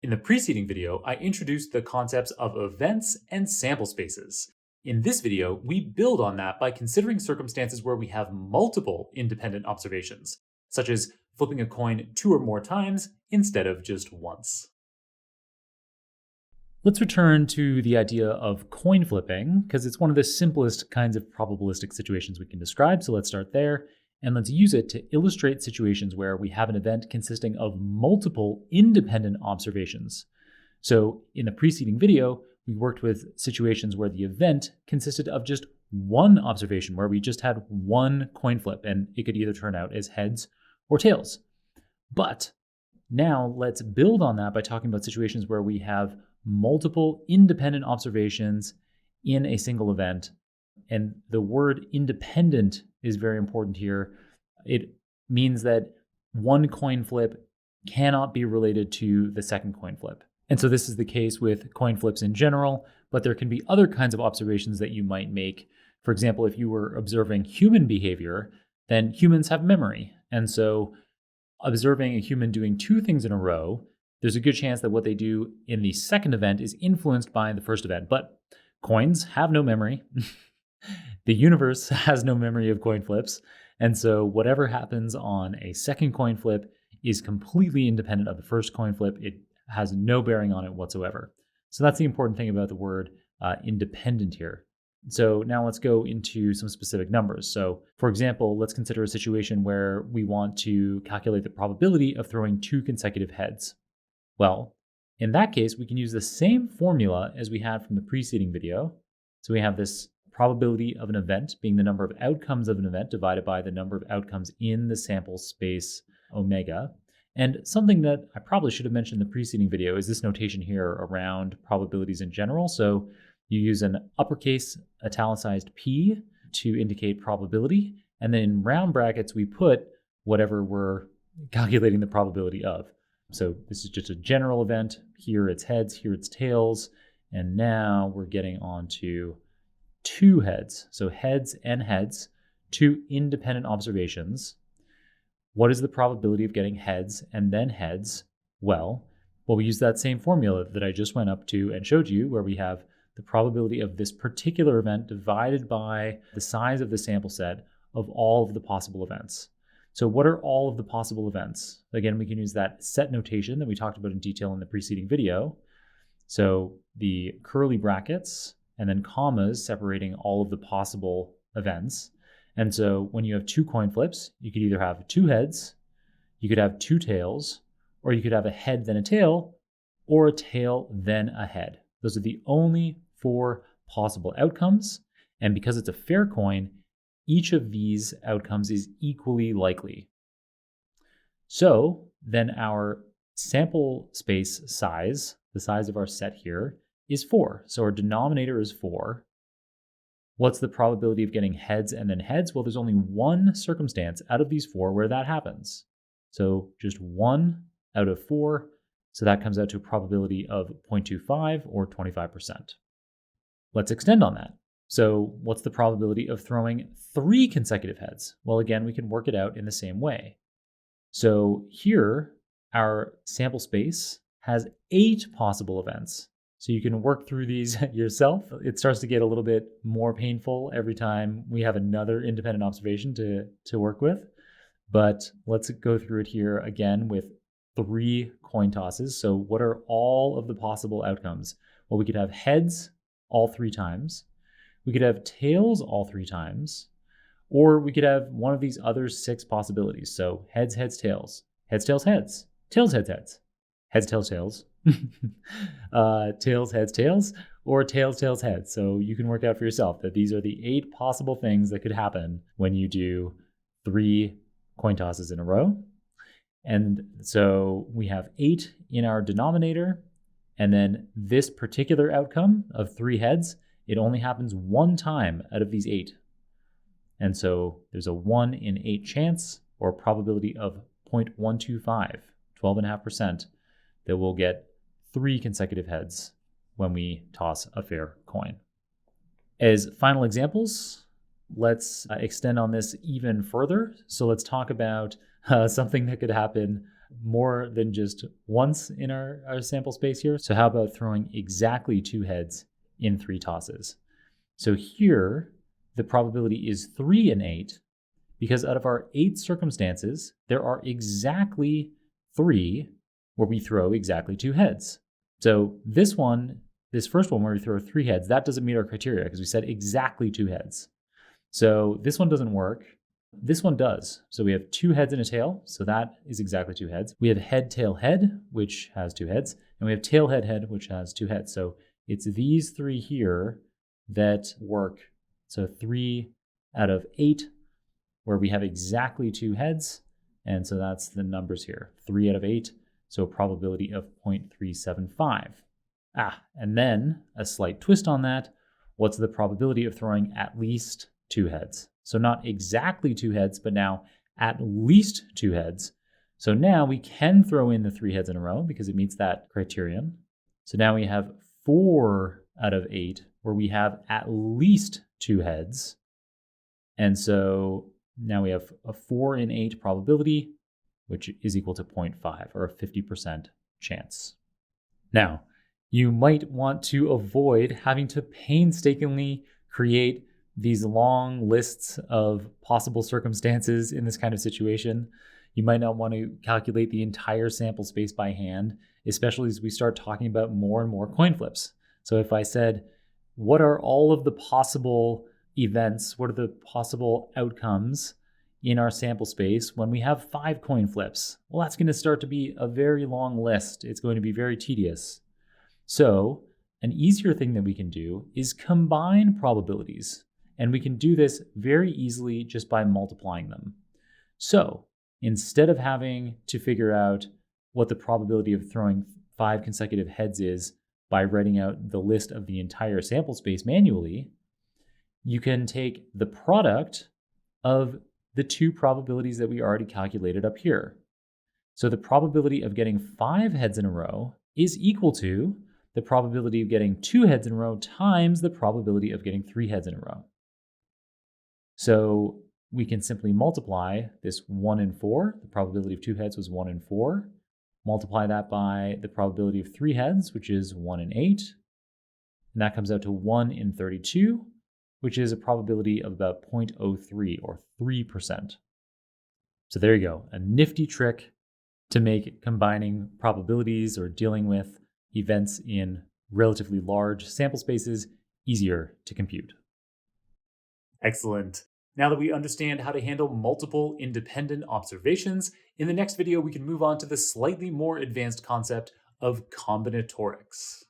In the preceding video, I introduced the concepts of events and sample spaces. In this video, we build on that by considering circumstances where we have multiple independent observations, such as flipping a coin 2 or more times instead of just once. Let's return to the idea of coin flipping, because it's one of the simplest kinds of probabilistic situations we can describe, so let's start there. And let's use it to illustrate situations where we have an event consisting of multiple independent observations. So in the preceding video, we worked with situations where the event consisted of just one observation, where we just had one coin flip, and it could either turn out as heads or tails. But now let's build on that by talking about situations where we have multiple independent observations in a single event. And the word independent is very important here. It means that one coin flip cannot be related to the second coin flip. And so this is the case with coin flips in general, but there can be other kinds of observations that you might make. For example, if you were observing human behavior, then humans have memory. And so observing a human doing two things in a row, there's a good chance that what they do in the second event is influenced by the first event. But coins have no memory. The universe has no memory of coin flips. And so whatever happens on a second coin flip is completely independent of the first coin flip. It has no bearing on it whatsoever. So that's the important thing about the word independent here. So now let's go into some specific numbers. So for example, let's consider a situation where we want to calculate the probability of throwing two consecutive heads. Well, in that case, we can use the same formula as we had from the preceding video. So we have this probability of an event being the number of outcomes of an event divided by the number of outcomes in the sample space omega. And something that I probably should have mentioned in the preceding video is this notation here around probabilities in general. So you use an uppercase italicized P to indicate probability. And then in round brackets, we put whatever we're calculating the probability of. So this is just a general event. Here it's heads, here it's tails. And now we're getting on to two heads. So heads and heads, two independent observations. What is the probability of getting heads and then heads? Well, we use that same formula that I just went up to and showed you, where we have the probability of this particular event divided by the size of the sample set of all of the possible events. So what are all of the possible events? Again, we can use that set notation that we talked about in detail in the preceding video. So the curly brackets and then commas separating all of the possible events. And so when you have two coin flips, you could either have two heads, you could have two tails, or you could have a head then a tail, or a tail then a head. Those are the only four possible outcomes. And because it's a fair coin, each of these outcomes is equally likely. So then our sample space size, the size of our set here, is 4. So our denominator is 4. What's the probability of getting heads and then heads? Well, there's only one circumstance out of these 4 where that happens. So just 1 out of 4. So that comes out to a probability of 0.25 or 25%. Let's extend on that. So what's the probability of throwing 3 consecutive heads? Well, again, we can work it out in the same way. So here, our sample space has 8 possible events. So you can work through these yourself. It starts to get a little bit more painful every time we have another independent observation to work with. But let's go through it here again with 3 coin tosses. So what are all of the possible outcomes? Well, we could have heads all 3 times. We could have tails all 3 times. Or we could have one of these other 6 possibilities. So heads, heads, tails. Heads, tails, heads. Tails, heads, heads. Heads, tails, tails. Tails, heads, tails, or tails, tails, heads. So you can work out for yourself that these are the 8 possible things that could happen when you do 3 coin tosses in a row. And so we have 8 in our denominator, and then this particular outcome of 3 heads, it only happens 1 time out of these 8. And so there's a 1 in 8 chance, or probability of 0.125, 12.5%, that we'll get 3 consecutive heads when we toss a fair coin. As final examples, let's extend on this even further. So let's talk about something that could happen more than just once in our sample space here. So how about throwing exactly 2 heads in 3 tosses? So here, the probability is 3 in 8, because out of our 8 circumstances, there are exactly 3 where we throw exactly 2 heads. So this first one where we throw 3 heads, that doesn't meet our criteria because we said exactly 2 heads. So this one doesn't work. This one does. So we have 2 heads and a tail, so that is exactly 2 heads. We have head, tail, head, which has 2 heads, and we have tail, head, head, which has 2 heads. So it's these 3 here that work. So 3 out of 8 where we have exactly 2 heads, and so that's the numbers here, 3 out of 8, so a probability of 0.375. And then a slight twist on that, what's the probability of throwing at least 2 heads? So not exactly 2 heads, but now at least 2 heads. So now we can throw in the 3 heads in a row because it meets that criterion. So now we have 4 out of 8 where we have at least 2 heads. And so now we have a 4 in 8 probability, which is equal to 0.5, or a 50% chance. Now, you might want to avoid having to painstakingly create these long lists of possible circumstances in this kind of situation. You might not want to calculate the entire sample space by hand, especially as we start talking about more and more coin flips. So if I said, what are all of the possible events, what are the possible outcomes in our sample space when we have 5 coin flips? Well, that's going to start to be a very long list. It's going to be very tedious. So an easier thing that we can do is combine probabilities. And we can do this very easily just by multiplying them. So instead of having to figure out what the probability of throwing 5 consecutive heads is by writing out the list of the entire sample space manually, you can take the product of the 2 probabilities that we already calculated up here. So the probability of getting 5 heads in a row is equal to the probability of getting 2 heads in a row times the probability of getting 3 heads in a row. So we can simply multiply this 1 in 4, the probability of 2 heads was 1 in 4, multiply that by the probability of 3 heads, which is 1 in 8, and that comes out to 1 in 32, which is a probability of about 0.03 or 3%. So there you go, a nifty trick to make combining probabilities or dealing with events in relatively large sample spaces easier to compute. Excellent. Now that we understand how to handle multiple independent observations, in the next video we can move on to the slightly more advanced concept of combinatorics.